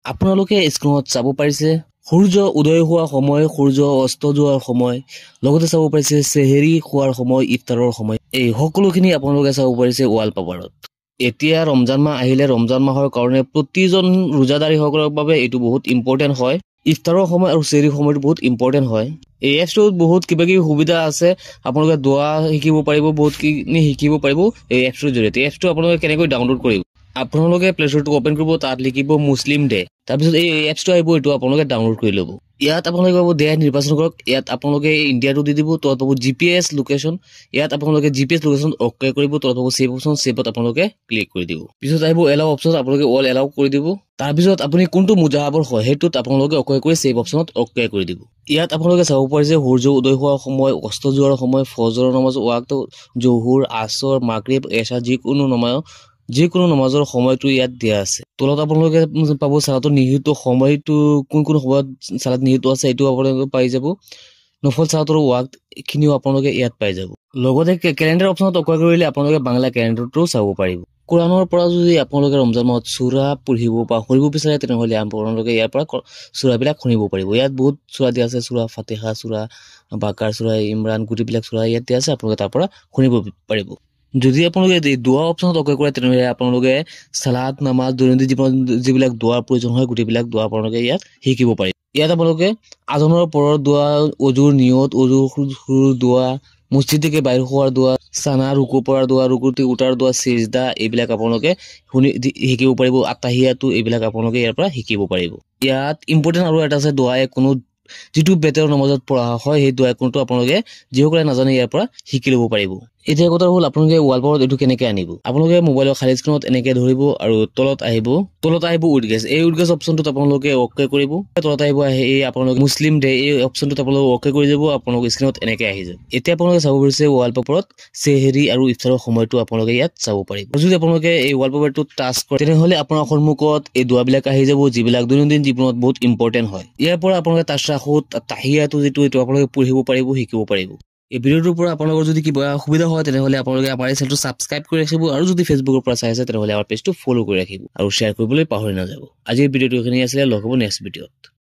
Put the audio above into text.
আপোনালোকে স্ক্ৰীনত চাব পাৰিছে সূৰ্য উদয় হোৱা সময়, সূৰ্য অস্ত যোৱাৰ সময়, লগতে চাব পাৰিছে চেহেৰি খোৱাৰ সময়, ইফতাৰৰ সময়। এই সকলোখিনি আপোনালোকে চাব পাৰিছে ৱালপেপাৰত। এতিয়া ৰমজান মাহ আহিলে, ৰমজান মাহৰ কাৰণে প্ৰতিজন ৰোজাদাৰীসকলৰ বাবে এইটো বহুত ইম্পৰ্টেণ্ট হয়। ইফতাৰৰ সময় আৰু চেহেৰিৰ সময়টো বহুত ইম্পৰ্টেণ্ট হয়। এই এপছটোত বহুত কিবা কিবি সুবিধা আছে। আপোনালোকে দোৱা শিকিব পাৰিব, বহুতখিনি শিকিব পাৰিব এই এপছটোৰ জৰিয়তে। এপছটো আপোনালোকে কেনেকৈ ডাউনলোড কৰিব? আপোনালোকে প্লে ষ্টৰটো অপেন কৰিব, তাত লিখিব মুছলিম ডে। তাৰপিছত এই এপছটো আহিব, এইটো আপোনালোকে ডাউনলোড কৰি ল'ব। ইয়াত আপোনালোকে পাব দেশ নিৰ্বাচন কৰক। ইয়াত আপোনালোকে ইণ্ডিয়াটো দি দিব, তলত পাব GPS লোকেশ্যন। ইয়াত আপোনালোকে GPS লোকেশ্যন অ'কে কৰিব, তলত পাব ছেভ অপশ্যন, ছেভত আপোনালোকে ক্লিক কৰি দিব। পিছত আহিব এলাও অপশ্যন, আপোনালোকে অল এলাও কৰি দিব। তাৰপিছত আপুনি কোনটো মুজাহাবৰ হয় সেইটোত আপোনালোকে অ'কে কৰি ছেভ অপশ্যনত অ'কে কৰি দিব। ইয়াত আপোনালোকে চাব পাৰিছে সূৰ্য উদয় হোৱাৰ সময়, অস্ত যোৱাৰ সময়, ফজৰৰ নমাজ, ৱাক্ত, জোহুৰ, আসৰ, মাগৰিব, এশা, যিকোনো নমাজৰ সময়টো ইয়াত দিয়া আছে। তলত আপোনালোকে পাব চালাতৰ নিহিত সময়টো, কোন সময়ত চালাত নিহিত আছে এইটো আপোনালোকে পাই যাব। নফল চালাতৰ ৱাক্ত খিনিও আপোনালোকে ইয়াত পাই যাব। লগতে কেলেণ্ডাৰ অপশ্যনত অ'কে কৰিলে আপোনালোকে বাংলা কেলেণ্ডাৰটো চাব পাৰিব। কোৰাণৰ পৰা যদি আপোনালোকে ৰমজান মাহত চূৰা পঢ়িব বা শুনিব বিচাৰে, তেনেহ'লে আপোনালোকে ইয়াৰ পৰা চূৰাবিলাক শুনিব পাৰিব। ইয়াত বহুত চূৰা দিয়া আছে, চূৰা ফাতিহা, চূৰা বাকাৰ, চূৰা ইমৰান, গোটেইবিলাক চূৰা ইয়াত দিয়া আছে। আপোনালোকে তাৰ পৰা শুনিব পাৰিব। যদি আপোনালোকে দোৱা অপশ্যনত অ'কে কৰে, তেনেহ'লে আপোনালোকে চালাত, নামাজ, দৈনন্দিন জীৱনত যিবিলাক দোৱাৰ প্ৰয়োজন হয়, গোটেইবিলাক দোৱা আপোনালোকে ইয়াত শিকিব পাৰিব। ইয়াত আপোনালোকে আজানৰ পৰৰ দোৱা, অজুৰ নিয়ত, অজুৰ দোৱা, মছজিদ থেকে বাহিৰ হোৱাৰ দোৱা, চানা, ৰুকু পৰাৰ দোৱা, ৰুকুটি উঠাৰ দোৱা, চিজদা, এইবিলাক আপোনালোকে শিকিব পাৰিব। আত্তাহিয়াতো এইবিলাক আপোনালোকে ইয়াৰ পৰা শিকিব পাৰিব। ইয়াত ইম্পৰ্টেণ্ট আৰু এটা আছে, দোৱাই কোনো যিটো বেতৰ নমাজত পঢ়া হয়, সেই দোৱাই কোনটো আপোনালোকে যিসকলে নাজানে ইয়াৰ পৰা শিকি ল'ব পাৰিব। এতিয়া কথা হ'ল আপোনালোকে ৱালপেপাৰত এইটো কেনেকে আনিব। আপোনালোকে মোবাইলৰ খালী স্ক্ৰীণত এনেকে ধৰিব আৰু তলত আহিব উডগেছ। এই উডগেছ অপশ্যনটোত আপোনালোকে অ'কে কৰিব। তলত আহিব এই আপোনালোকে মুছলিম ডে, এই অপশ্যনটোত আপোনালোকে অ'কে কৰি যাব। আপোনালোকে স্ক্ৰীণত এনেকে আহি যাব। এতিয়া আপোনালোকে চাব পাৰিছে ৱালপেপাৰত চেহেৰি আৰু ইফতাৰৰ সময়টো আপোনালোকে ইয়াত চাব পাৰিব। যদি আপোনালোকে এই ৱালপেপাৰটো টাচ কৰে, তেনেহ'লে আপোনাৰ সন্মুখত এই দোৱাবিলাক আহি যাব, যিবিলাক দৈনন্দিন জীৱনত বহুত ইম্পৰ্টেণ্ট হয়। ইয়াৰ পৰা আপোনালোকে তাশ্বাহুদ, তাহিয়াতো যিটো এইটো আপোনালোকে পঢ়িব পাৰিব, শিকিব পাৰিব। এই ভিডিঅ'টোৰ পৰা আপোনালোকৰ যদি কিবা অসুবিধা হয়, তেনেহ'লে আপোনালোকে আমাৰ এই চেনেলটো ছাবস্ক্ৰাইব কৰি ৰাখিব, আৰু যদি ফেচবুকৰ পৰা চাই আছে তেনেহ'লে আমাৰ পেজটো ফ'ল' কৰি ৰাখিব আৰু শ্বেয়াৰ কৰিবলৈ পাহৰি নাযাব। আজিৰ ভিডিঅ'টো এইখিনি আছিলে, লগ হ'ব নেক্সট ভিডিঅ'ত।